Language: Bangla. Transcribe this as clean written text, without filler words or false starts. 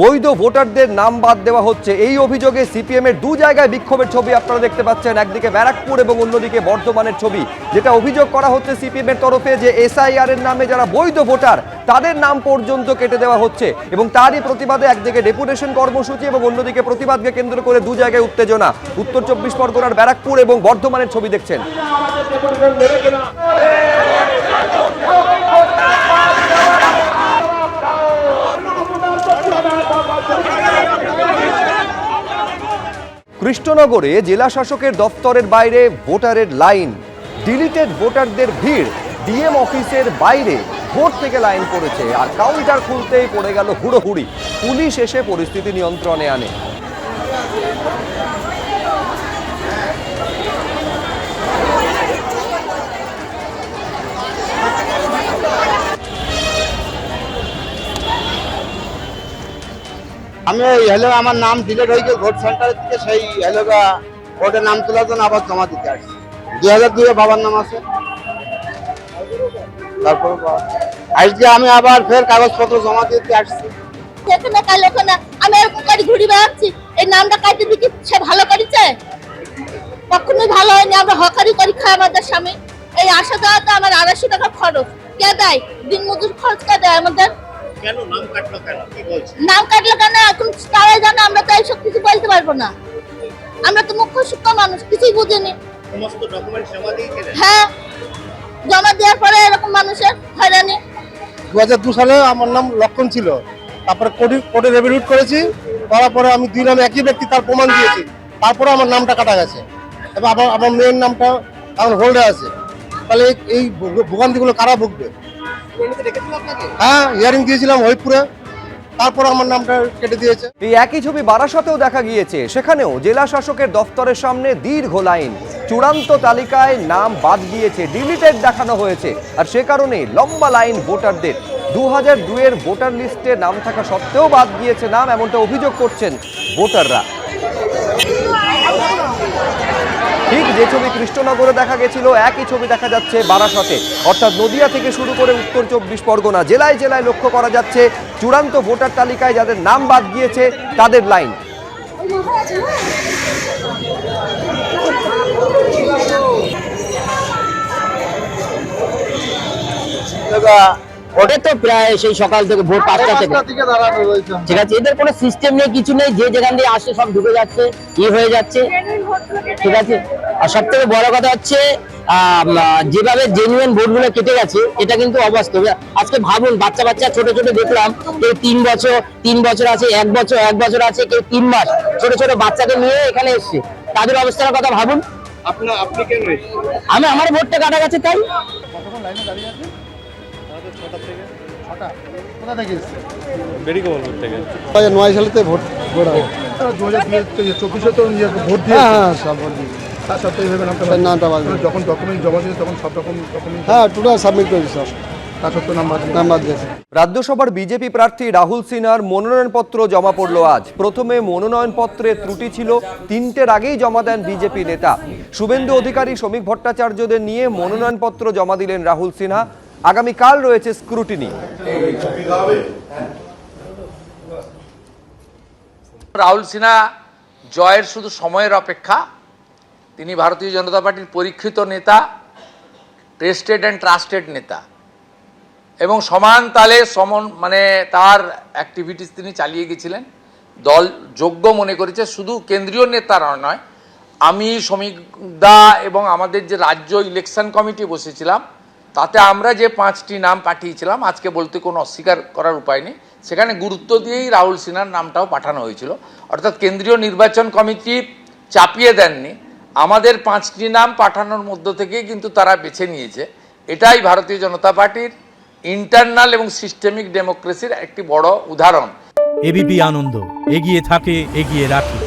বৈধ ভোটারদের নাম বাদ দেওয়া হচ্ছে। এই অভিযোগে সিপিএম এর দু জায়গায় বিক্ষোভের ছবি আপনারা দেখতে পাচ্ছেন, একদিকে ব্যারাকপুর এবং অন্যদিকে বর্ধমানের ছবি। যেটা অভিযোগ করা হচ্ছে সিপিএম এর তরফে যে এসআইআর এর নামে যারা বৈধ ভোটার তাদের নাম পর্যন্ত কেটে দেওয়া হচ্ছে এবং তারই প্রতিবাদে একদিকে ডেপুটেশন কর্মসূচি এবং অন্যদিকে প্রতিবাদকে কেন্দ্র করে দু জায়গায় উত্তেজনা। উত্তর চব্বিশ পরগনার ব্যারাকপুর এবং বর্ধমানের ছবি দেখছেন। কৃষ্ণনগরে জেলা শাসকের দফতরের বাইরে ভোটারের লাইন, ডিলিটেড ভোটারদের ভিড়, ডিএম অফিসের বাইরে ভোট থেকে লাইন পড়েছে আর কাউন্টার খুলতেই পড়ে গেল হুড়োহুড়ি। পুলিশ এসে পরিস্থিতি নিয়ন্ত্রণে আনে। আমি আমার নাম ডিলেট হয়ে গিয়ে ভোট সেন্টার থেকে সেই ভোটের নাম তোলার জন্য আবার জমা দিতে আসছি। 2002 বাবার নাম আছে। তারপর আজকে আমি আবার ফের কাগজপত্র জমা দিতে আসছি। আমি এরকম করে ঘুরি বেড়াচ্ছি, এই নামটা কাটে দিকে সে ভালো করেছে? কখনোই ভালো হয়নি। আমরা হকারি করি, খাই আমাদের স্বামী। এই আসা যাওয়াতে আমার 250 টাকা খরচ কে দেয়? দিন মজুর খরচ কে দেয় আমাদের? নাম কাটলো কেন এখন তারাই জানে, আমরা তো এইসব কিছু বলতে পারবো না। আমরা তো মুখ্য সূক্ষ্ম মানুষ, কিছুই বুঝিনি। হ্যাঁ, জমা দেওয়ার পরে এরকম মানুষের হয়রানি। 2002 সালে আমার নাম লক্ষণ ছিল, তারপরে কোর্টে রেভিডিউট করেছি, করার পরে আমি 2 নামে একই ব্যক্তি তার প্রমাণ দিয়েছি, তারপরে আমার নামটা কাটা গেছে। এবার আমার মেয়ের নামটা এখন হোল্ডে আছে। তাহলে এই ভোগান্তিগুলো কারা ভুগবে? হ্যাঁ, হিয়ারিং দিয়েছিলাম হরিপুরে, তারপর আমার নামটা কেটে দিয়েছে। এই একই ছবি বারাসতেও দেখা গিয়েছে। সেখানেও জেলা শাসকের দফতরের সামনে দীর্ঘ লাইন, চূড়ান্ত তালিকায় নাম বাদ গিয়েছে, ডিলিটেড দেখানো হয়েছে আর সে কারণে লম্বা লাইন ভোটারদের। 2002 এর ভোটার লিস্টে নাম থাকা সত্ত্বেও বাদ গিয়েছে নাম, এমনটা অভিযোগ করছেন ভোটাররা। ঠিক যে ছবি কৃষ্ণনগরে দেখা গেছিল একই ছবি দেখা যাচ্ছে বারাসতে, অর্থাৎ নদিয়া থেকে শুরু করে উত্তর চব্বিশ পরগনা জেলায় জেলায় লক্ষ্য করা যাচ্ছে চূড়ান্ত ভোটার তালিকায় যাদের নাম বাদ গিয়েছে তাদের লাইন। ওটা তো প্রায় সেই সকাল থেকে ভোর 5টা থেকে, ঠিক আছে। এদের কোনো সিস্টেম নেই, কিছু নেই, যে যেখান দিয়ে আসছে সব ঢুকে যাচ্ছে, হয়ে যাচ্ছে, ঠিক আছে। আর সব থেকে বড় কথা হচ্ছে যেভাবে জেনুইন ভোটগুলো কেটে গেছে এটা কিন্তু অবাস্তব। আজকে ভাবুন, বাচ্চা ছোট ছোট দেখলাম, কেউ 3 বছর আছে, 1 বছর আছে, কেউ 3 মাস, ছোট ছোট বাচ্চাকে নিয়ে এখানে এসছে। তাদের অবস্থার কথা ভাবুন। আপনি কেন? আমি আমার ভোটটা কাটা গেছে তাই। নয় সালেতে ভোট হয় 2024 তো ভোট দিয়ে তার সাথে নামটা যখন ডকুমেন্ট জমা দিয়েছে তখন সব রকম ডকুমেন্ট হ্যাঁ টোটাল সাবমিট করেছি স্যার। তার সত্ত্বেও নাম্বার দিয়েছে। রাজ্যসভার বিজেপি প্রার্থী রাহুল সিনহার মনোনয়নপত্র জমা পড়ল আজ। প্রথমে মনোনয়নপত্রে ত্রুটি ছিল, 3টের আগেই জমা দেন বিজেপি নেতা শুভেন্দু অধিকারী, শ্রমিক ভট্টাচার্যদের নিয়ে মনোনয়নপত্র জমা দিলেন রাহুল সিনহা। আগামীকাল রয়েছে স্ক্রুটিনি। রাহুল সিনহা জয়ের শুধু সময়ের অপেক্ষা। তিনি ভারতীয় জনতা পার্টির পরীক্ষিত নেতা, টেস্টেড অ্যান্ড ট্রাস্টেড নেতা এবং সমান তালে তার অ্যাক্টিভিটিস তিনি চালিয়ে গেছিলেন। দল যোগ্য মনে করেছে, শুধু কেন্দ্রীয় নেতারা নয়, আমি শ্রমিক দা এবং আমাদের যে রাজ্য ইলেকশন কমিটি বসেছিলাম তাতে আমরা যে 5টি নাম পাঠিয়েছিলাম, আজকে বলতে কোনো অস্বীকার করার উপায় নেই, সেখানে গুরুত্ব দিয়েই রাহুল সিনহার নামটাও পাঠানো হয়েছিল। অর্থাৎ কেন্দ্রীয় নির্বাচন কমিটি চাপিয়ে দেননি, আমাদের 5টি নাম পাঠানোর মধ্য থেকে কিন্তু তারা বেছে নিয়েছে। এটাই ভারতীয় জনতা পার্টির ইন্টারনাল এবং সিস্টেমিক ডেমোক্রেসির একটি বড় উদাহরণ। এবিপি আনন্দ, এগিয়ে থাকে, এগিয়ে রাখে।